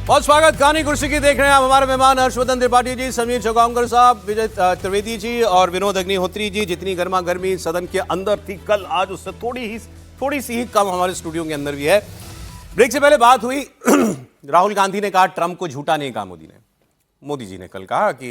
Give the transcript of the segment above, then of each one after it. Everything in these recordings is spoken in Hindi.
बहुत स्वागत। कहानी कुर्सी की देख रहे हैं आप। हमारे मेहमान हर्षवर्धन त्रिपाठी जी, समीर चौगांवकर साहब, विजय त्रिवेदी जी और विनोद अग्निहोत्री जी। जितनी गर्मा गर्मी सदन के अंदर थी कल, आज उससे थोड़ी सी ही कम हमारे स्टूडियो के अंदर भी है। ब्रेक से पहले बात हुई राहुल गांधी ने कहा ट्रंप को झूठा नहीं कहा मोदी जी ने कल कहा कि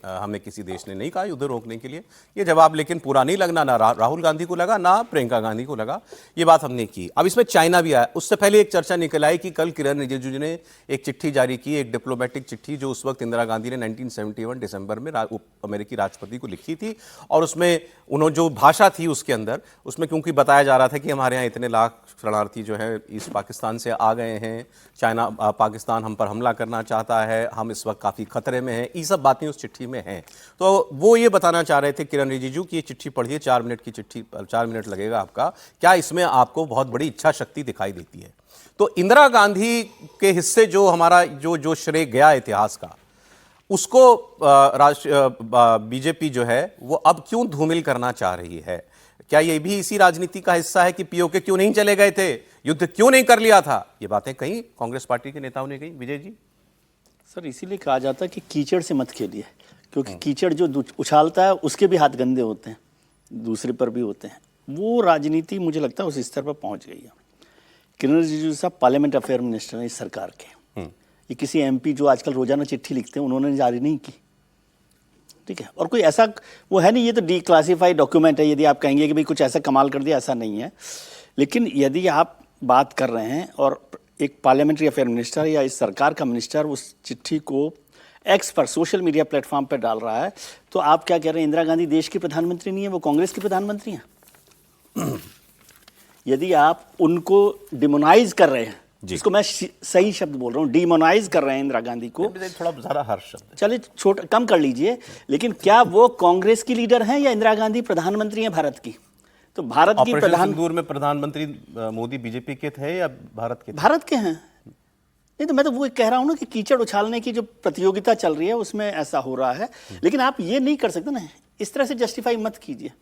हमें किसी देश ने नहीं कहा युद्ध रोकने के लिए। ये जवाब लेकिन पूरा नहीं लगना, ना राहुल गांधी को लगा ना प्रियंका गांधी को लगा। ये बात हमने की। अब इसमें चाइना भी आया। उससे पहले एक चर्चा निकल आई कि कल किरण रिजिजू ने एक चिट्ठी जारी की, एक डिप्लोमेटिक चिट्ठी जो उस वक्त इंदिरा गांधी ने 1971 दिसंबर में अमेरिकी राष्ट्रपति को लिखी थी। और उसमें उन्होंने जो भाषा थी उसके अंदर, उसमें क्योंकि बताया जा रहा था कि हमारे यहाँ इतने लाख शरणार्थी जो है ईस्ट पाकिस्तान से आ गए हैं, पाकिस्तान हम पर हमला करना चाहता है, हम इस वक्त काफ़ी खतरे में हैं, ये सब बातें उस चिट्ठी में हैं। तो वो ये बताना चाह रहे थे किरण रिजिजू की ये चिट्ठी पढ़िए, 4 मिनट की चिट्ठी, 4 मिनट लगेगा आपका। क्या इसमें आपको बहुत बड़ी इच्छा शक्ति दिखाई देती है? तो इंदिरा गांधी के हिस्से जो हमारा जो श्रेय गया इतिहास का, उसको बीजेपी जो है वो अब क्यों धूमिल करना चाह रही है? क्या ये भी इसी राजनीति का हिस्सा है कि पीओके क्यों नहीं चले गए थे, युद्ध क्यों नहीं कर लिया था? ये बातें कहीं कांग्रेस पार्टी के नेताओं ने कही। विजय जी। सर, इसीलिए कहा जाता है कि कीचड़ से मत खेलिए, क्योंकि कीचड़ जो उछालता है उसके भी हाथ गंदे होते हैं, दूसरे पर भी होते हैं। वो राजनीति मुझे लगता है उस स्तर पर पहुंच गई है। किरण रिजिजू साहब पार्लियामेंट अफेयर मिनिस्टर हैं इस सरकार के। ये किसी एमपी जो आजकल रोजाना चिट्ठी लिखते हैं उन्होंने जारी नहीं की, ठीक है। और कोई ऐसा वो है नहीं, ये तो डिक्लासिफाइड डॉक्यूमेंट है। यदि आप कहेंगे कि भाई कुछ ऐसा कमाल कर दिया, ऐसा नहीं है। लेकिन यदि आप बात कर रहे हैं और एक पार्लियामेंट्री अफेयर मिनिस्टर या इस सरकार का मिनिस्टर उस चिट्ठी को एक्स पर सोशल मीडिया प्लेटफॉर्म पर डाल रहा है, तो आप क्या कह रहे हैं? इंदिरा गांधी देश की प्रधानमंत्री नहीं है, वो कांग्रेस की प्रधानमंत्री हैं। यदि आप उनको डिमोनाइज कर रहे हैं, जिसको मैं सही शब्द बोल रहा हूँ, डिमोनाइज कर रहे हैं इंदिरा गांधी को, थोड़ा ज़्यादा हर्ष शब्द, चलिए छोटा कम कर लीजिए, लेकिन क्या वो कांग्रेस की लीडर हैं या इंदिरा गांधी प्रधानमंत्री हैं भारत की? तो भारत की सिंदूर में प्रधानमंत्री मोदी बीजेपी के थे या भारत के? भारत के हैं। नहीं तो मैं तो वो कह रहा हूं ना कि कीचड़ उछालने की जो प्रतियोगिता चल रही है उसमें ऐसा हो रहा है। लेकिन आप ये नहीं कर सकते ना, इस तरह से जस्टिफाई मत कीजिए।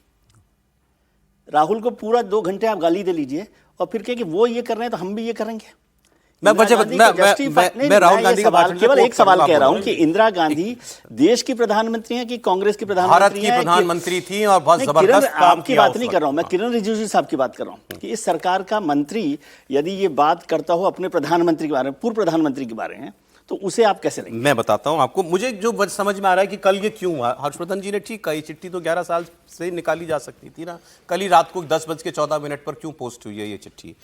राहुल को पूरा 2 घंटे आप गाली दे लीजिए और फिर कहे कि वो ये कर रहे हैं तो हम भी ये करेंगे। मैं राहुल गांधी का भाषण केवल एक सवाल कह रहा हूं कि इंदिरा गांधी देश की प्रधानमंत्री हैं कि कांग्रेस की प्रधानमंत्री भारत की प्रधानमंत्री थी और बहुत जबरदस्त काम आपकी बात नहीं कर रहा हूं मैं, किरण रिजिजू साहब की बात कर रहा हूं कि इस सरकार का मंत्री यदि ये बात करता हो अपने प्रधानमंत्री के बारे में, पूर्व प्रधानमंत्री के बारे में, तो उसे आप कैसे लेंगे? मैं बताता हूं आपको। मुझे जो समझ में आ रहा है कि कल ये क्यों हुआ। हर्षवर्धन जी ने ठीक कहा, चिट्ठी तो 11 साल से निकाली जा सकती थी ना। कल ही रात को 10:14 पर क्यों पोस्ट हुई है ये चिट्ठी?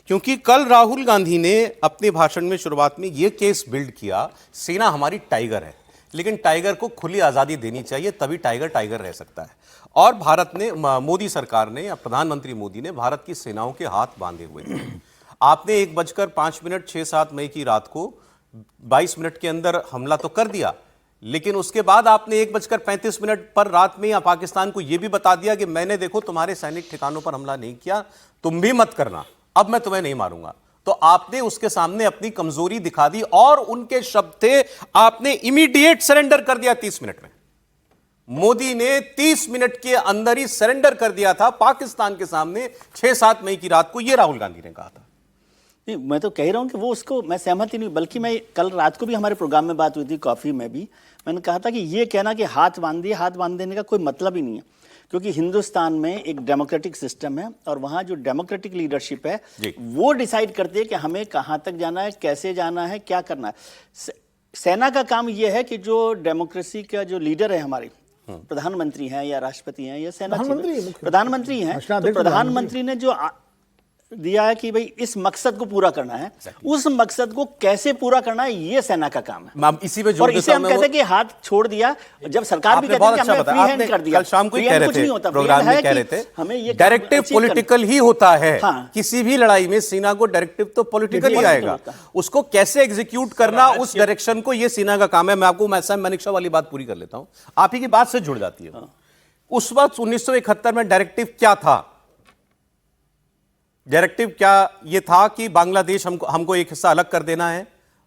क्योंकि कल राहुल गांधी ने अपने भाषण में शुरुआत में ये केस बिल्ड किया, सेना हमारी टाइगर है, लेकिन टाइगर को खुली आज़ादी देनी चाहिए, तभी टाइगर टाइगर रह सकता है। और भारत ने, मोदी सरकार ने या प्रधानमंत्री मोदी ने भारत की सेनाओं के हाथ बांधे हुए थे। आपने 1:05 6-7 मई की रात को 22 मिनट के अंदर हमला तो कर दिया, लेकिन उसके बाद आपने 1:35 पर रात में या पाकिस्तान को यह भी बता दिया कि मैंने देखो तुम्हारे सैनिक ठिकानों पर हमला नहीं किया, तुम भी मत करना, अब मैं तुम्हें नहीं मारूंगा। तो आपने उसके सामने अपनी कमजोरी दिखा दी और उनके शब्द थे, आपने इमीडिएट सरेंडर कर दिया 30 मिनट में। मोदी ने 30 मिनट के अंदर ही सरेंडर कर दिया था पाकिस्तान के सामने 6-7 मई की रात को। यह राहुल गांधी ने कहा था। नहीं, मैं तो कह रहा हूं कि वो उसको मैं सहमत ही नहीं, बल्कि मैं कल रात को भी हमारे प्रोग्राम में बात हुई थी, कॉफी में भी मैंने कहा था कि ये कहना कि हाथ बांध दिए, हाथ बांध देने का कोई मतलब ही नहीं है। क्योंकि हिंदुस्तान में एक डेमोक्रेटिक सिस्टम है और वहां जो डेमोक्रेटिक लीडरशिप है वो डिसाइड करती है कि हमें कहां तक जाना है, कैसे जाना है, क्या करना है। सेना का काम यह है कि जो डेमोक्रेसी का जो लीडर है हमारी, प्रधानमंत्री हैं या राष्ट्रपति हैं या सेना प्रधानमंत्री हैं, तो प्रधानमंत्री ने जो दिया है कि भाई इस मकसद को पूरा करना है, उस मकसद को कैसे पूरा करना है ये सेना का काम है। इसी पे और इसे हम कहते हैं कि हाथ छोड़ दिया, जब सरकार भी कहती है कि हमने फ्री हैंड कर दिया। कल शाम को कह रहे थे प्रोग्राम में, कह रहे थे हमें ये डायरेक्टिव पॉलिटिकल ही होता है। किसी भी लड़ाई में सेना को डायरेक्टिव तो पॉलिटिकल ही आएगा, उसको कैसे एग्जीक्यूट करना उस डायरेक्शन को ये सेना का काम है। मैं आपको सैम मानेकशॉ वाली बात पूरी कर लेता हूं, आप ही की बात से जुड़ जाती है। उस वक्त 1971 में डायरेक्टिव क्या था? डायरेक्टिव क्या ये था कि बांग्लादेश हमको एक हिस्सा अलग कर देना है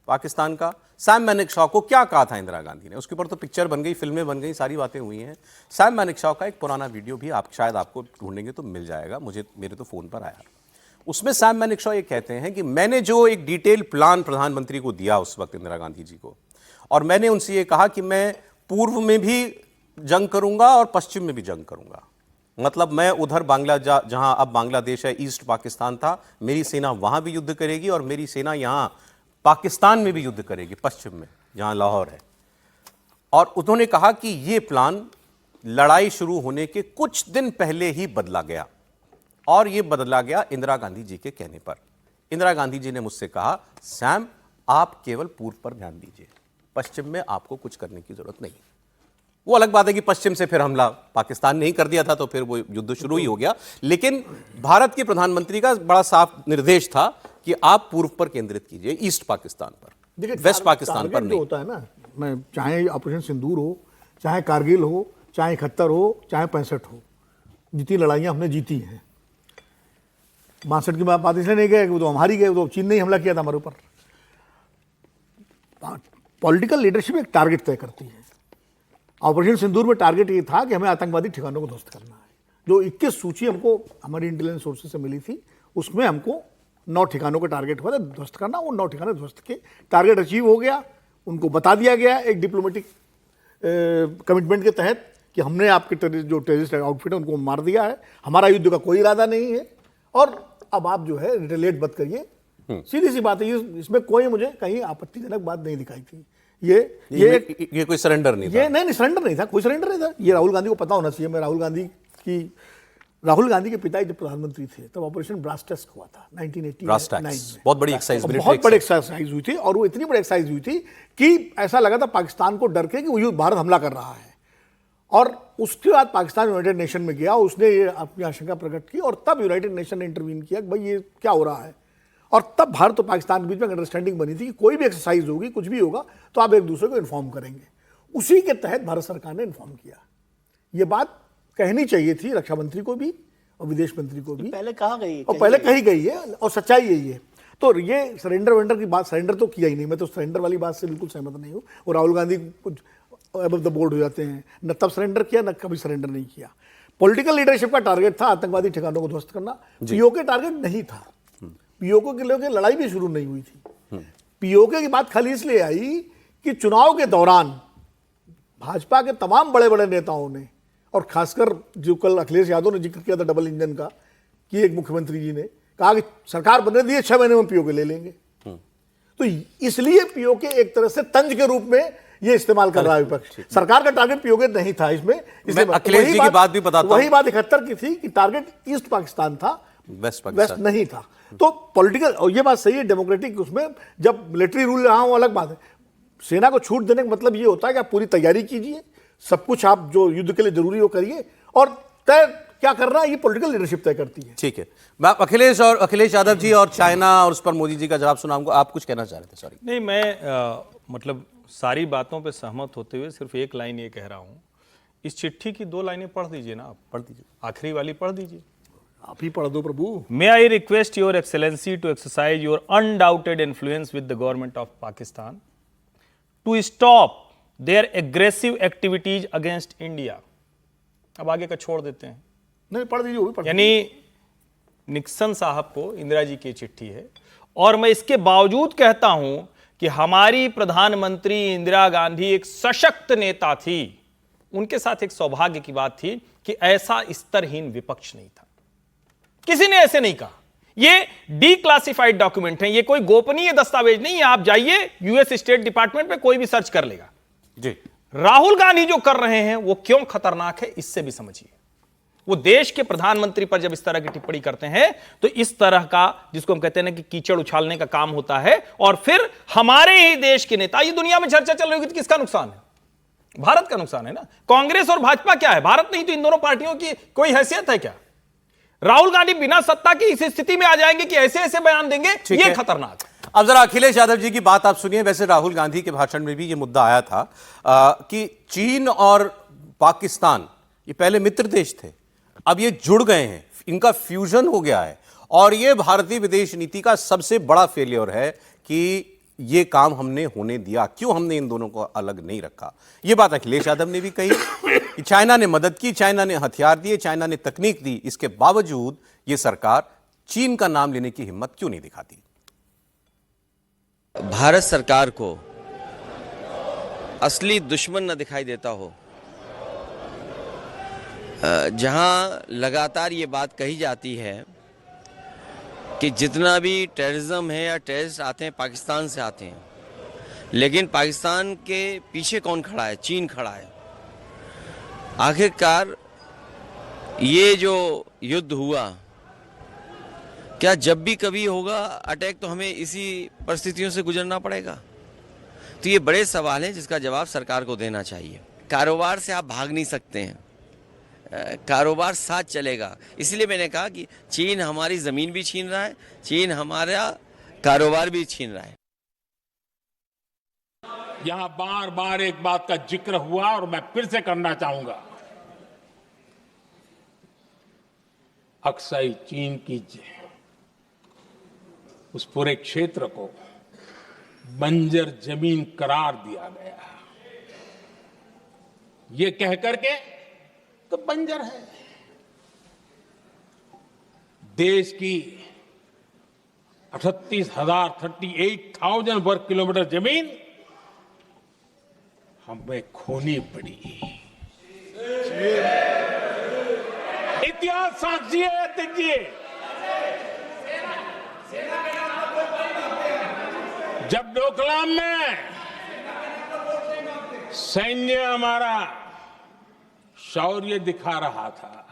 पाकिस्तान का। सैम मानेकशॉ को क्या कहा था इंदिरा गांधी ने? उसके ऊपर तो पिक्चर बन गई, फिल्में बन गई, सारी बातें हुई हैं। सैम मानेकशॉ का एक पुराना वीडियो भी आप शायद आपको ढूंढेंगे तो मिल जाएगा, मेरे तो फोन पर आया। उसमें सैम मानेकशॉ ये कहते हैं कि मैंने जो एक डिटेल प्लान प्रधानमंत्री को दिया उस वक्त इंदिरा गांधी जी को, और मैंने उनसे ये कहा कि मैं पूर्व में भी जंग करूंगा और पश्चिम में भी जंग करूंगा। मतलब मैं उधर जहां अब बांग्लादेश है, ईस्ट पाकिस्तान था, मेरी सेना वहां भी युद्ध करेगी और मेरी सेना यहां पाकिस्तान में भी युद्ध करेगी, पश्चिम में जहां लाहौर है। और उन्होंने कहा कि यह प्लान लड़ाई शुरू होने के कुछ दिन पहले ही बदला गया, और यह बदला गया इंदिरा गांधी जी के कहने पर। इंदिरा गांधी जी ने मुझसे कहा, सैम आप केवल पूर्व पर ध्यान दीजिए, पश्चिम में आपको कुछ करने की जरूरत नहीं। वो अलग बात है कि पश्चिम से फिर हमला पाकिस्तान ने ही कर दिया था, तो फिर वो युद्ध शुरू ही हो गया। लेकिन भारत के प्रधानमंत्री का बड़ा साफ निर्देश था कि आप पूर्व पर केंद्रित कीजिए, ईस्ट पाकिस्तान पर, देखिए वेस्ट पाकिस्तान पर नहीं। होता है ना, मैं चाहे ऑपरेशन सिंदूर हो, चाहे कारगिल हो, चाहे 71 हो, चाहे 65 हो, जितनी लड़ाइयां हमने जीती हैं। 62 की बात इसलिए नहीं गए, वो तो हमारी गए, तो चीन ने ही हमला किया था हमारे ऊपर। पॉलिटिकल लीडरशिप एक टारगेट तय करती है। ऑपरेशन सिंदूर में टारगेट ये था कि हमें आतंकवादी ठिकानों को ध्वस्त करना है। जो 21 सूची हमको हमारी इंटेलिजेंस सोर्सेज से मिली थी, उसमें हमको 9 ठिकानों का टारगेट हुआ था ध्वस्त करना। वो 9 ठिकाने ध्वस्त के टारगेट अचीव हो गया। उनको बता दिया गया एक डिप्लोमेटिक कमिटमेंट के तहत कि हमने आपके जो टेररिस्ट आउटफिट है उनको मार दिया है, हमारा युद्ध का कोई इरादा नहीं है, और अब आप जो है रिटेलिएट मत करिए। सीधी सी बात है, इसमें कोई मुझे कहीं आपत्तिजनक बात नहीं दिखाई थी। ये कोई सरेंडर नहीं था। ये नहीं सरेंडर नहीं था, कोई सरेंडर नहीं था। ये राहुल गांधी को पता होना चाहिए। मैं राहुल गांधी के पिता जब प्रधानमंत्री थे तब ऑपरेशन ब्रास्टैक्स हुआ था 1989 में। बहुत बड़ी एक्सरसाइज, बहुत बड़ी एक्सरसाइज हुई थी, और वो इतनी बड़ी एक्सरसाइज हुई थी कि ऐसा लगा था पाकिस्तान को डर के कि वो भारत हमला कर रहा है। और उसके बाद पाकिस्तान यूनाइटेड नेशन में गया, उसने ये अपनी आशंका प्रकट की, और तब यूनाइटेड नेशन ने इंटरवीन किया कि भाई ये क्या हो रहा है। और तब भारत और पाकिस्तान के बीच में अंडरस्टैंडिंग बनी थी कि कोई भी एक्सरसाइज होगी, कुछ भी होगा, तो आप एक दूसरे को इन्फॉर्म करेंगे। उसी के तहत भारत सरकार ने इन्फॉर्म किया। ये बात कहनी चाहिए थी रक्षा मंत्री को भी और विदेश मंत्री को भी, पहले कहा गई, और पहले कही गई है, और सच्चाई यही है। तो ये सरेंडर वेंडर की बात, सरेंडर तो किया ही नहीं। मैं तो सरेंडर वाली बात से बिल्कुल सहमत नहीं हूँ। और राहुल गांधी कुछ अबव द बोर्ड हो जाते हैं, न तब सरेंडर किया, न कभी सरेंडर नहीं किया। पॉलिटिकल लीडरशिप का टारगेट था आतंकवादी ठिकानों को ध्वस्त करना, पीओके टारगेट नहीं था। पीओके के लिए लड़ाई भी शुरू नहीं हुई थी। पीओके की बात खाली इसलिए आई कि चुनाव के दौरान भाजपा के तमाम बड़े बड़े नेताओं ने, और खासकर जो कल अखिलेश यादव ने जिक्र किया था डबल इंजन का, कि एक मुख्यमंत्री जी ने कहा कि सरकार बनने दिए 6 महीने में पीओके ले लेंगे। तो इसलिए पीओके एक तरह से तंज के रूप में ये इस्तेमाल कर रहा है विपक्ष। सरकार का टारगेट पीओके नहीं था इसमें। अखिलेश जी की बात भी बताता हूं। वही बात 71 की थी कि टारगेट ईस्ट पाकिस्तान था, वेस्ट नहीं था। तो पॉलिटिकल, और ये बात सही है, डेमोक्रेटिक उसमें जब मिलिट्री रूल रहा हो अलग बात है। सेना को छूट देने का मतलब ये होता है कि आप पूरी तैयारी कीजिए, सब कुछ आप जो युद्ध के लिए जरूरी हो करिए, और तय क्या करना है ये पॉलिटिकल लीडरशिप तय करती है। ठीक है, मैं अखिलेश यादव जी और चाइना और उस पर मोदी जी का जवाब सुनाऊंगा। आप कुछ कहना चाह रहे थे? सॉरी। नहीं, मैं मतलब सारी बातों पे सहमत होते हुए सिर्फ एक लाइन ये कह रहा हूँ, इस चिट्ठी की 2 लाइनें पढ़ दीजिए ना, आप पढ़ दीजिए, आखिरी वाली पढ़ दीजिए। आप ही पढ़ दो प्रभु। May I request your excellency to exercise your undoubted influence with the government of Pakistan to stop their aggressive activities against India. अब आगे का छोड़ देते हैं, नहीं पढ़ दीजिए, वो भी पढ़। यानी निक्सन साहब को इंदिरा जी की चिट्ठी है, और मैं इसके बावजूद कहता हूं कि हमारी प्रधानमंत्री इंदिरा गांधी एक सशक्त नेता थी। उनके साथ एक सौभाग्य की बात थी कि ऐसा स्तरहीन विपक्ष नहीं था, किसी ने ऐसे नहीं कहा। ये डीक्लासिफाइड डॉक्यूमेंट हैं, ये कोई गोपनीय दस्तावेज नहीं है। आप जाइए यूएस स्टेट डिपार्टमेंट पे, कोई भी सर्च कर लेगा जी। राहुल गांधी जो कर रहे हैं वो क्यों खतरनाक है, इससे भी समझिए। वो देश के प्रधानमंत्री पर जब इस तरह की टिप्पणी करते हैं तो इस तरह का, जिसको हम कहते हैं ना कि कीचड़ उछालने का काम होता है, और फिर हमारे ही देश के नेता, ये दुनिया में चर्चा चल रही होगी तो किसका नुकसान है? भारत का नुकसान है ना। कांग्रेस और भाजपा क्या है? भारत नहीं तो इन दोनों पार्टियों की कोई हैसियत है क्या? राहुल गांधी बिना सत्ता की इस स्थिति में आ जाएंगे कि ऐसे ऐसे बयान देंगे, ये खतरनाक है। अब जरा अखिलेश यादव जी की बात आप सुनिए। वैसे राहुल गांधी के भाषण में भी ये मुद्दा आया था कि चीन और पाकिस्तान ये पहले मित्र देश थे, अब ये जुड़ गए हैं, इनका फ्यूजन हो गया है, और ये भारतीय विदेश नीति का सबसे बड़ा फेलियर है कि ये काम हमने होने दिया। क्यों हमने इन दोनों को अलग नहीं रखा? ये बात अखिलेश यादव ने भी कही कि चाइना ने मदद की, चाइना ने हथियार दिए, चाइना ने तकनीक दी, इसके बावजूद ये सरकार चीन का नाम लेने की हिम्मत क्यों नहीं दिखाती? भारत सरकार को असली दुश्मन न दिखाई देता हो, जहां लगातार ये बात कही जाती है कि जितना भी टेररिज्म है या टेररिस्ट आते हैं पाकिस्तान से आते हैं, लेकिन पाकिस्तान के पीछे कौन खड़ा है? चीन खड़ा है। आखिरकार ये जो युद्ध हुआ, क्या जब भी कभी होगा अटैक तो हमें इसी परिस्थितियों से गुजरना पड़ेगा? तो ये बड़े सवाल हैं जिसका जवाब सरकार को देना चाहिए। कारोबार से आप भाग नहीं सकते हैं, कारोबार साथ चलेगा। इसलिए मैंने कहा कि चीन हमारी ज़मीन भी छीन रहा है, चीन हमारा कारोबार भी छीन रहा है। यहां बार बार एक बात का जिक्र हुआ और मैं फिर से करना चाहूंगा। अक्साई चीन की उस पूरे क्षेत्र को बंजर जमीन करार दिया गया, ये कह करके तो बंजर है। देश की 38,000 वर्ग किलोमीटर जमीन हमें खोनी पड़ी। इतिहास साक्षी है। देखिए, जब डोकलाम में सैन्य हमारा शौर्य दिखा रहा था,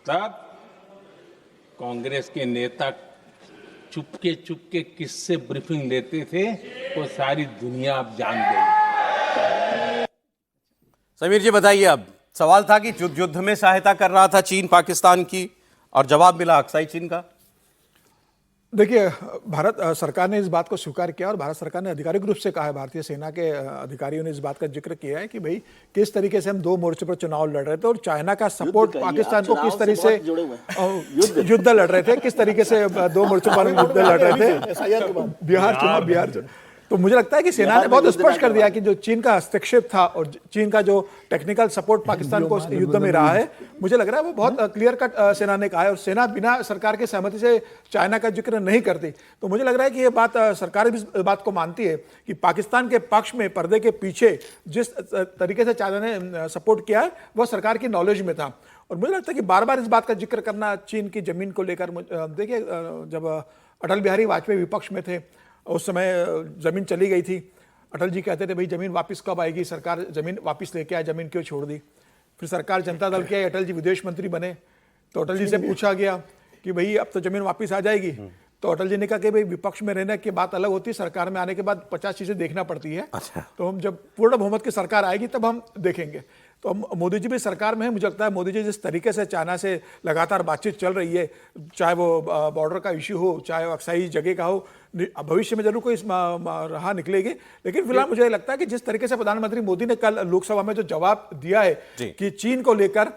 तब कांग्रेस के नेता चुपके चुपके किससे ब्रीफिंग लेते थे वो सारी दुनिया अब जान गई। समीर जी बताइए, अब सवाल था कि युद्ध में सहायता कर रहा था चीन पाकिस्तान की, और जवाब मिला अक्साई चीन का। देखिए, भारत सरकार ने इस बात को स्वीकार किया और भारत सरकार ने आधिकारिक रूप से कहा है, भारतीय सेना के अधिकारियों ने इस बात का जिक्र किया है कि भाई किस तरीके से हम दो मोर्चों पर चुनाव लड़ रहे थे और चाइना का सपोर्ट पाकिस्तान को किस तरीके से युद्ध लड़ रहे थे, किस तरीके से दो मोर्चों पर युद्ध लड़ रहे थे। बिहार तो मुझे लगता है कि सेना ने बहुत स्पष्ट कर दिया कि जो चीन का हस्तक्षेप था और चीन का जो टेक्निकल सपोर्ट पाकिस्तान को युद्ध में रहा है, मुझे लग रहा है वो बहुत क्लियर कट सेना ने कहा है, और सेना बिना सरकार के सहमति से चाइना का जिक्र नहीं करती। तो मुझे लग रहा है कि ये बात सरकार भी इस बात को मानती है कि पाकिस्तान के पक्ष में पर्दे के पीछे जिस तरीके से चाइना ने सपोर्ट किया है वह सरकार की नॉलेज में था। और मुझे लगता है कि बार बार इस बात का जिक्र करना चीन की जमीन को लेकर, देखिए जब अटल बिहारी वाजपेयी विपक्ष में थे उस समय जमीन चली गई थी, अटल जी कहते थे भाई जमीन वापस कब आएगी, सरकार जमीन वापस लेके आए, जमीन क्यों छोड़ दी। फिर सरकार जनता दल की आई, अटल जी विदेश मंत्री बने, तो अटल जी से पूछा गया कि भाई अब तो जमीन वापस आ जाएगी, तो अटल जी ने कहा कि भाई विपक्ष में रहने की बात अलग होती है, सरकार में आने के बाद 50 चीजें देखना पड़ती है। अच्छा। तो हम जब पूर्ण बहुमत की सरकार आएगी तब हम देखेंगे। तो हम मोदी जी भी सरकार में है, मुझे लगता है मोदी जी जिस तरीके से चाइना से लगातार बातचीत चल रही है, चाहे वो बॉर्डर का इश्यू हो, चाहे वो अक्साई जगह का हो, भविष्य में जरूर कोई राह निकलेगी। लेकिन फिलहाल मुझे लगता है कि जिस तरीके से प्रधानमंत्री मोदी ने कल लोकसभा में जो जवाब दिया है कि चीन को लेकर,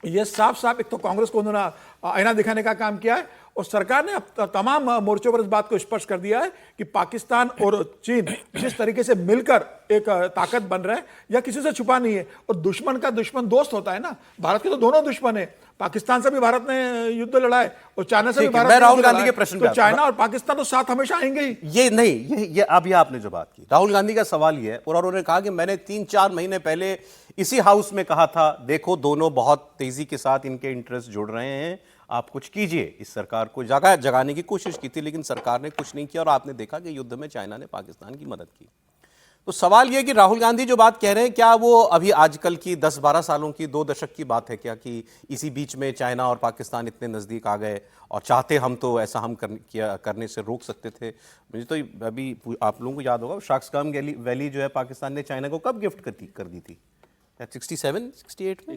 ये साफ साफ एक तो कांग्रेस को उन्होंने आईना दिखाने का काम किया है, और सरकार ने अब तमाम मोर्चों पर इस बात को स्पष्ट कर दिया है कि पाकिस्तान और चीन जिस तरीके से मिलकर एक ताकत बन रहा है, या किसी से छुपा नहीं है। और दुश्मन का दुश्मन दोस्त होता है ना, भारत के तो दोनों दुश्मन है, पाकिस्तान से भी भारत ने युद्ध लड़ा है और चाइना से भी भारत ने। राहुल गांधी के प्रश्न तो चाइना और पाकिस्तान तो साथ हमेशा आएंगे ही। ये नहीं, ये अभी आपने जो बात की, राहुल गांधी का सवाल ये है, और उन्होंने कहा कि मैंने 3-4 महीने पहले इसी हाउस में कहा था, देखो दोनों बहुत तेजी के साथ इनके इंटरेस्ट जुड़ रहे हैं, आप कुछ कीजिए। इस सरकार को जगाने की कोशिश की थी, लेकिन सरकार ने कुछ नहीं किया, और आपने देखा कि युद्ध में चाइना ने पाकिस्तान की मदद की। तो सवाल यह कि राहुल गांधी जो बात कह रहे हैं, क्या वो अभी आजकल की 10-12 सालों की, 2 दशक की बात है क्या, कि इसी बीच में चाइना और पाकिस्तान इतने नज़दीक आ गए, और चाहते हम तो ऐसा हम करने से रोक सकते थे। मुझे तो अभी आप लोगों को याद होगा, शाक्सगाम वैली जो है पाकिस्तान ने चाइना को कब गिफ्ट कर दी थी? 67-68 में,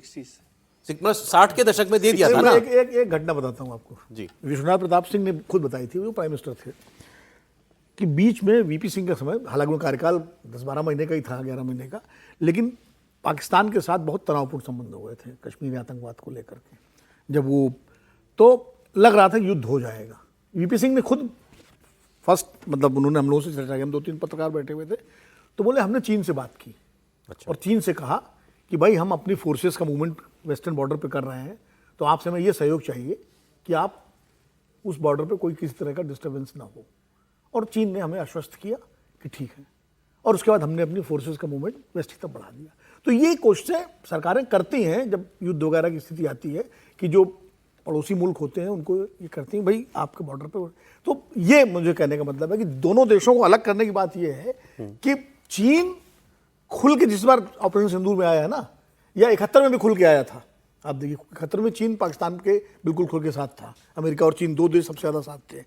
60 के दशक में दे दिया था ना। एक घटना बताता हूँ आपको जी। विश्वनाथ प्रताप सिंह ने खुद बताई थी, वो प्राइम मिनिस्टर थे, कि बीच में वीपी सिंह का समय, हालांकि उनका कार्यकाल 10-12 महीने का ही था, 11 महीने का, लेकिन पाकिस्तान के साथ बहुत तनावपूर्ण संबंध हो गए थे कश्मीरी आतंकवाद को लेकर के। जब वो तो लग रहा था युद्ध हो जाएगा, वीपी सिंह ने खुद फर्स्ट, मतलब उन्होंने हम लोगों से चर्चा की, हम 2-3 पत्रकार बैठे हुए थे, तो बोले हमने चीन से बात की। अच्छा। और चीन से कहा कि भाई हम अपनी फोर्सेस का मूवमेंट वेस्टर्न बॉर्डर पे कर रहे हैं, तो आपसे हमें ये सहयोग चाहिए कि आप उस बॉर्डर पे कोई किसी तरह का डिस्टर्बेंस ना हो, और चीन ने हमें आश्वस्त किया कि ठीक है, और उसके बाद हमने अपनी फोर्सेस का मूवमेंट वेस्ट की तरफ बढ़ा दिया। तो ये कोशिशें सरकारें करती हैं जब युद्ध वगैरह की स्थिति आती है कि जो पड़ोसी मुल्क होते हैं उनको ये करती हैं भाई आपके बॉर्डर पे। तो ये मुझे कहने का मतलब है कि दोनों देशों को अलग करने की बात ये है कि चीन खुल के जिस बार ऑपरेशन सिंदूर में आया है ना, या 71 में भी खुल के आया था, आप देखिए 71 में चीन पाकिस्तान के बिल्कुल खुल के साथ था, अमेरिका और चीन दो देश सबसे ज़्यादा साथ थे।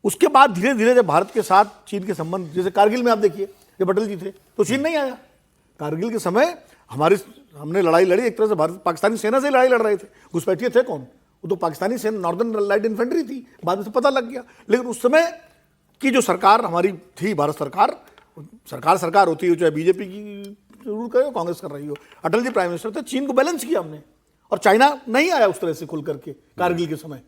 उसके बाद धीरे धीरे जब भारत के साथ चीन के संबंध, जैसे कारगिल में आप देखिए जब अटल जी थे तो चीन नहीं आया। कारगिल के समय हमने लड़ाई लड़ी, एक तरह से भारत पाकिस्तानी सेना से लड़ाई लड़ रहे थे, घुसपैठिए थे कौन, वो तो पाकिस्तानी सेना नॉर्दर्न लाइट इन्फेंट्री थी, बाद में से पता लग गया। लेकिन उस समय की जो सरकार हमारी थी, भारत सरकार होती है, चाहे बीजेपी की रूल करे कांग्रेस कर रही हो, अटल जी प्राइम मिनिस्टर थे, चीन को बैलेंस किया हमने, और चाइना नहीं आया उस तरह से खुल करके कारगिल के समय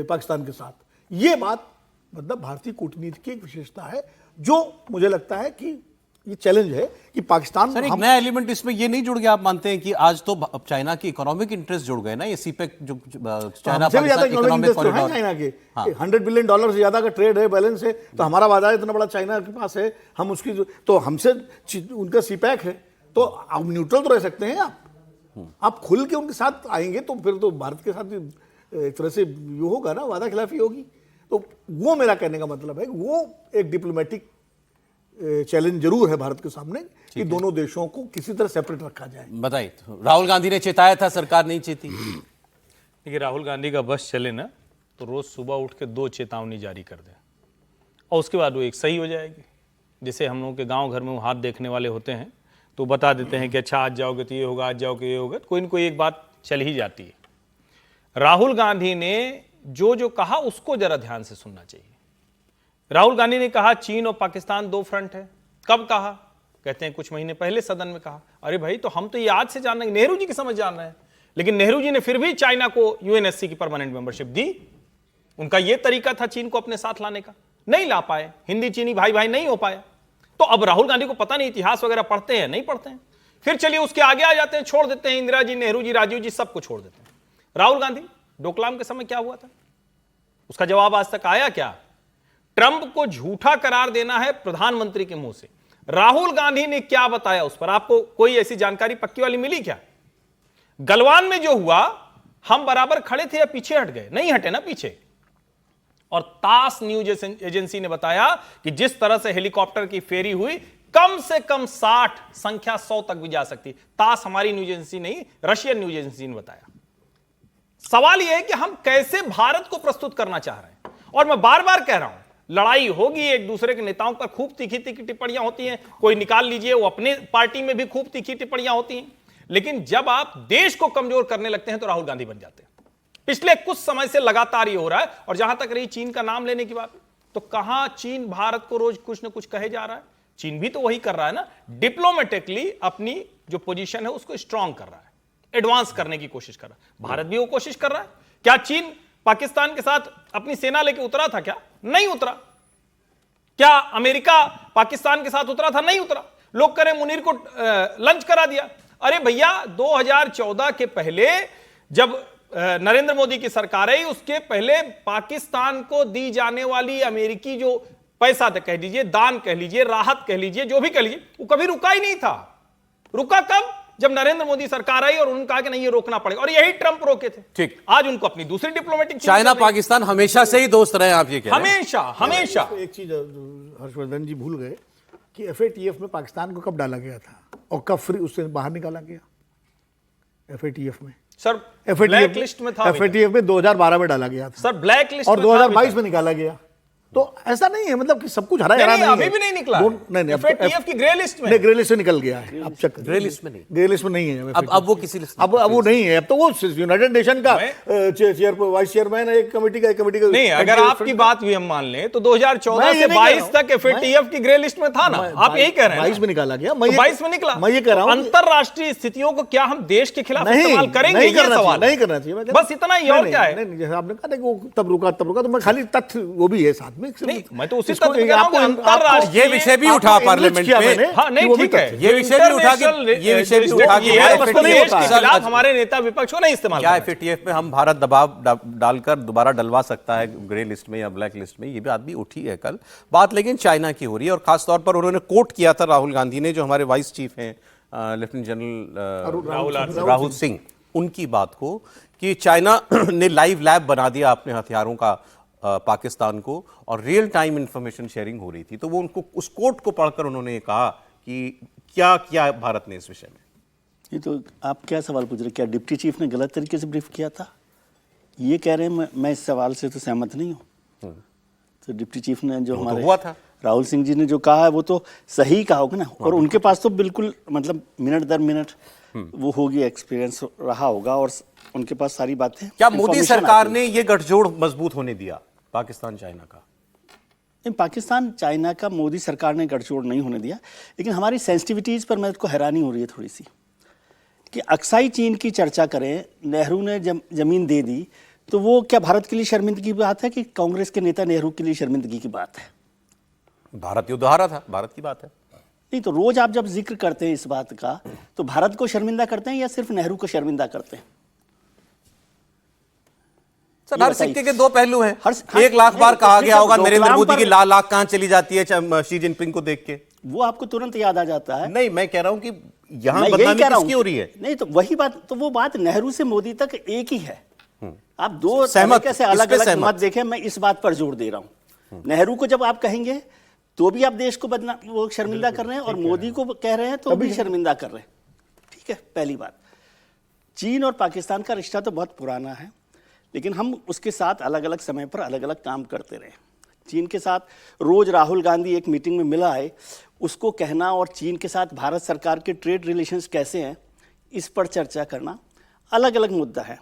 पाकिस्तान के साथ। ये बात मतलब भारतीय कूटनीति की एक विशेषता है जो मुझे लगता है कि ये चैलेंज है कि पाकिस्तान। सर, एक नया एलिमेंट इसमें ये नहीं जुड़ गया, आप मानते हैं कि आज तो चाइना की इकोनॉमिक इंटरेस्ट जुड़ गए ना, ये सीपेक जो China Pakistan economic corridor, China के $100 बिलियन से ज्यादा का ट्रेड है, बैलेंस है, तो हमारा बाजार इतना बड़ा चाइना के पास है, हम उसकी तो हमसे उनका सीपैक है, तो आप न्यूट्रल तो रह सकते हैं। आप खुल के उनके साथ आएंगे तो फिर तो भारत के साथ एक तरह से ये होगा ना, वादा खिलाफी होगी। तो वो मेरा कहने का मतलब है, वो एक डिप्लोमेटिक चैलेंज जरूर है भारत के सामने कि दोनों देशों को किसी तरह सेपरेट रखा जाए। बताइए, तो राहुल गांधी ने चेताया था, सरकार नहीं चेती। देखिए, राहुल गांधी का बस चले ना तो रोज सुबह उठ के 2 चेतावनी जारी कर दें और उसके बाद वो एक सही हो जाएगी। जैसे हम लोगों के गांव घर में वो हाथ देखने वाले होते हैं तो बता देते हैं कि अच्छा आज जाओगे तो ये होगा, आज जाओगे ये होगा, तो कोई ना कोई एक बात चल ही जाती है। राहुल गांधी ने जो कहा उसको जरा ध्यान से सुनना चाहिए। राहुल गांधी ने कहा चीन और पाकिस्तान 2 फ्रंट है। कब कहा? कहते हैं कुछ महीने पहले सदन में कहा। अरे भाई, तो हम तो ये आज से जान रहे हैं, नेहरू जी की समझ जान रहे हैं, लेकिन नेहरू जी ने फिर भी चाइना को यूएनएससी की परमानेंट मेंबरशिप दी। उनका यह तरीका था चीन को अपने साथ लाने का, नहीं ला पाए, हिंदी चीनी भाई भाई नहीं हो पाया। तो अब राहुल गांधी को पता नहीं इतिहास वगैरह पढ़ते हैं नहीं पढ़ते हैं, फिर चलिए उसके आगे आ जाते हैं, छोड़ देते हैं इंदिरा जी, नेहरू जी, राजीव जी, सबको छोड़ देते हैं। राहुल गांधी, डोकलाम के समय क्या हुआ था, उसका जवाब आज तक आया क्या? ट्रंप को झूठा करार देना है प्रधानमंत्री के मुंह से। राहुल गांधी ने क्या बताया उस पर? आपको कोई ऐसी जानकारी पक्की वाली मिली क्या? गलवान में जो हुआ, हम बराबर खड़े थे या पीछे हट गए? नहीं हटे ना पीछे। और तास न्यूज एजेंसी ने बताया कि जिस तरह से हेलीकॉप्टर की फेरी हुई, कम से कम 60, संख्या 100 तक भी जा सकती। तास हमारी न्यूज एजेंसी नहीं, रशियन न्यूज एजेंसी ने बताया। सवाल यह है कि हम कैसे भारत को प्रस्तुत करना चाह रहे हैं। और मैं बार बार कह रहा हूं, लड़ाई होगी, एक दूसरे के नेताओं पर खूब तीखी तीखी टिप्पणियां होती हैं, कोई निकाल लीजिए, वो अपने पार्टी में भी खूब तीखी टिप्पणियां होती हैं, लेकिन जब आप देश को कमजोर करने लगते हैं तो राहुल गांधी बन जाते हैं। पिछले कुछ समय से लगातार ये हो रहा है। और जहां तक रही चीन का नाम लेने की बात, तो कहां चीन भारत को रोज कुछ ना कुछ कहे जा रहा है। चीन भी तो वही कर रहा है ना, डिप्लोमेटिकली अपनी जो पोजीशन है उसको स्ट्रांग कर रहा है, एडवांस करने की कोशिश कर रहा है। भारत भी वो कोशिश कर रहा है। क्या चीन पाकिस्तान के साथ अपनी सेना लेके उतरा था? क्या नहीं उतरा? क्या अमेरिका पाकिस्तान के साथ उतरा था? नहीं उतरा। लोग करें मुनीर को लंच करा दिया। अरे भैया, 2014 के पहले जब नरेंद्र मोदी की सरकार आई, उसके पहले पाकिस्तान को दी जाने वाली अमेरिकी जो पैसा कह लीजिए, दान कह लीजिए, राहत कह लीजिए, जो भी कह लीजिए, वो कभी रुका ही नहीं था। रुका कब? जब नरेंद्र मोदी सरकार आई और उन्होंने कहा कि नहीं ये रोकना पड़ेगा, और यही ट्रंप रोके थे। ठीक, आज उनको अपनी दूसरी डिप्लोमेटिक, चाइना पाकिस्तान हमेशा से ही दोस्त रहे, आप ये कह रहे हैं? हमेशा हमेशा। एक चीज हर्षवर्धन जी भूल गए कि FATF में पाकिस्तान को कब डाला गया था और कब फ्री उससे बाहर निकाला गया। FATF में सर ब्लैक लिस्ट में था। FATF में 2012 में डाला गया था सर, ब्लैक लिस्ट और 2022 में निकाला गया। तो ऐसा नहीं है मतलब कि सब कुछ हरा हरा नहीं है। अभी भी नहीं निकला। नहीं, FATF की ग्रे लिस्ट में। नहीं, ग्रे लिस्ट से निकल गया है। अब चेक, ग्रे लिस्ट में नहीं, ग्रे लिस्ट में नहीं है। अब वो किसी लिस्ट, अब वो नहीं है। अब तो वो यूनाइटेड नेशन का वाइस चेयरमैन है एक कमेटी का नहीं। अगर आपकी बात भी हम मान लें तो 2014 से 22 तक FATF की ग्रे लिस्ट में था ना। आप यही कह रहे हैं 22 में निकाला गया। 22 में निकला। मैं ये कह रहा हूं अंतरराष्ट्रीय स्थितियों को क्या हम देश के खिलाफ इस्तेमाल करेंगे? ये सवाल नहीं करना चाहिए, बस इतना ही। और क्या है? जैसे आपने कहा वो तब रुका तो मैं खाली तथ्य वो भी है साथ नहीं, मैं तो उसी इसको- तत्व कह रहा हूं कि आपको- अंतर्राष्ट्रीय- ये विषय भी आपको उठा enrich पार्लियामेंट किया में। मैंने, हाँ नहीं वो भी ठीक है, तथ्य। ये विषय भी उठा के ये विषय भी उठा के ये क्या उसको FATF देश के का- खिलाफ हमारे नेता विपक्ष को नहीं इस्तेमाल क्या करना। FATF पे हम भारत दबाव डालकर दोबारा डलवा सकता है ग्रे लिस्ट में या ब्लैक लिस्ट में, ये भी बात भी उठी है कल। बात लेकिन चाइना की हो रही है और खास तौर पर उन्होंने कोट किया था राहुल गांधी ने, जो हमारे वाइस चीफ हैं लेफ्टिनेंट जनरल राहुल सिंह, उनकी बात को कि चाइना ने लाइव लैब बना दिया अपने हथियारों का पाकिस्तान को और रियल टाइम इंफॉर्मेशन शेयरिंग हो रही थी। तो वो उनको उस कोट को पढ़कर उन्होंने कहा कि क्या किया भारत ने इस विषय में। ये तो आप क्या सवाल पूछ रहे, क्या डिप्टी चीफ ने गलत तरीके से ब्रीफ किया था? ये कह रहे हैं मैं इस सवाल से तो सहमत नहीं हूँ। तो डिप्टी चीफ ने जो हमारे हुआ था राहुल सिंह जी ने जो कहा है वो तो सही कहा होगा ना, और उनके पास तो बिल्कुल मतलब मिनट दर मिनट वो होगी, एक्सपीरियंस रहा होगा और उनके पास सारी बातें। क्या मोदी information सरकार आती है। ने ये गठजोड़ मजबूत होने दिया पाकिस्तान चाइना का? नहीं, पाकिस्तान चाइना का मोदी सरकार ने गठजोड़ नहीं होने दिया, लेकिन हमारी सेंसिटिविटीज़ पर मेरे को हैरानी हो रही है थोड़ी सी कि अक्साई चीन की चर्चा करें, नेहरू ने जमीन दे दी, तो वो क्या भारत के लिए शर्मिंदगी की बात है कि कांग्रेस के नेता नेहरू के लिए शर्मिंदगी की बात है? भारत युद्ध हारा था, भारत की बात है। नहीं, तो रोज आप जब जिक्र करते हैं इस बात का, तो भारत को शर्मिंदा करते हैं या सिर्फ नेहरू को शर्मिंदा करते हैं? सर, हर सिक्के के दो पहलू हैं। हर- 1 लाख बार कहा गया होगा नरेंद्र डोकलाम मोदी की पर- लाख कहां चली जाती है शी जिनपिंग को देख के। वो आपको तुरंत याद आ जाता है। नहीं, मैं कह रहा हूं कि यहां मैं यही बदनामी कह रहा किसकी हो रही है? नहीं, तो वही बात, तो वो बात नेहरू से मोदी तक एक ही है। आप दो सहमत, तरीके से इस अलग पे अलग सहमत। मत देखें, मैं इस बात पर जोर दे रहा हूं। नेहरू को जब आप कहेंगे तो भी आप देश को वो शर्मिंदा कर रहे हैं, और मोदी को कह रहे हैं तो भी शर्मिंदा कर रहे हैं। ठीक है, पहली बात। चीन और पाकिस्तान का रिश्ता तो बहुत पुराना है, लेकिन हम उसके साथ अलग अलग समय पर अलग अलग काम करते रहे। चीन के साथ रोज राहुल गांधी एक मीटिंग में मिला है, उसको कहना और चीन के साथ भारत सरकार के ट्रेड रिलेशंस कैसे हैं इस पर चर्चा करना अलग अलग मुद्दा है।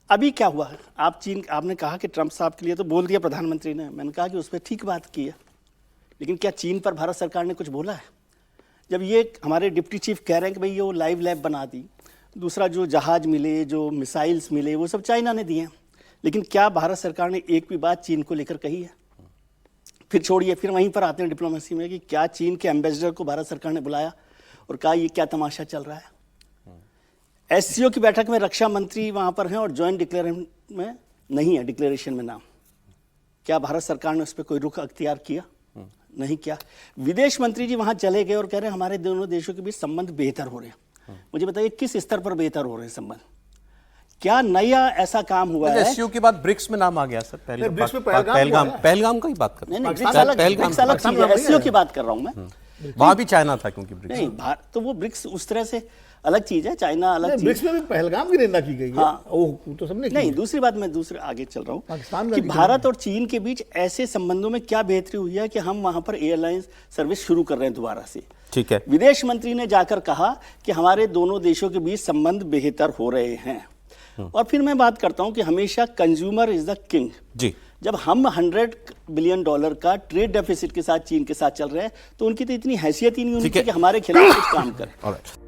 अभी क्या हुआ है, आपने कहा कि ट्रंप साहब के लिए तो बोल दिया प्रधानमंत्री ने, मैंने कहा कि उस पर ठीक बात की है, लेकिन क्या चीन पर भारत सरकार ने कुछ बोला है? जब ये हमारे डिप्टी चीफ कह रहे हैं कि भाई ये वो लाइव लैब बना दी, दूसरा जो जहाज मिले, जो मिसाइल्स मिले, वो सब चाइना ने दिए हैं, लेकिन क्या भारत सरकार ने एक भी बात चीन को लेकर कही है? फिर छोड़िए, फिर वहीं पर आते हैं डिप्लोमेसी में कि क्या चीन के एम्बेसडर को भारत सरकार ने बुलाया और कहा ये क्या तमाशा चल रहा है? एससीओ की बैठक में रक्षा मंत्री वहां पर हैं और ज्वाइंट डिक्लेरेशन में नहीं है, डिक्लेरेशन में नाम। क्या भारत सरकार ने उस पर कोई रुख अख्तियार किया? नहीं किया। विदेश मंत्री जी वहां चले गए और कह रहे हैं हमारे दोनों देशों के बीच संबंध बेहतर हो रहे हैं। मुझे बताइए किस स्तर पर बेहतर हो रहे हैं संबंध? क्या नया ऐसा काम हुआ है? एससीओ के बाद ब्रिक्स में नाम आ गया सर। पहले ब्रिक्स में पहलगाम हुआ है। पहलगाम का ही बात कर नहीं, रहे ब्रिक्स अलग चीज है, एससीओ की बात कर रहा हूं मैं। वहां भी चाइना था क्योंकि ब्रिक्स नहीं, तो वो ब्रिक्स उस तरह से अलग चीज है, चाइना अलग चीज। ब्रिक्स में भी पहलगाम की निंदा की गई है। हाँ। वो तो सबने की नहीं, है। दूसरी बात मैं दूसरे आगे चल रहा पाकिस्तान हूँ में कि भी भारत और चीन के बीच ऐसे संबंधों में क्या बेहतरी हुई है कि हम वहां पर एयरलाइंस सर्विस शुरू कर रहे हैं दोबारा से। ठीक है। विदेश मंत्री ने जाकर कहा कि हमारे दोनों देशों के बीच संबंध बेहतर हो रहे हैं। और फिर मैं बात करता हूं कि हमेशा कंज्यूमर इज द किंग। जी। जब हम $100 बिलियन का ट्रेड डेफिसिट के साथ चीन के साथ चल रहे हैं, तो उनकी तो इतनी हैसियत ही नहीं होनी ठीक है। चाहिए कि हमारे खिलाफ कुछ काम करें। ऑलराइट।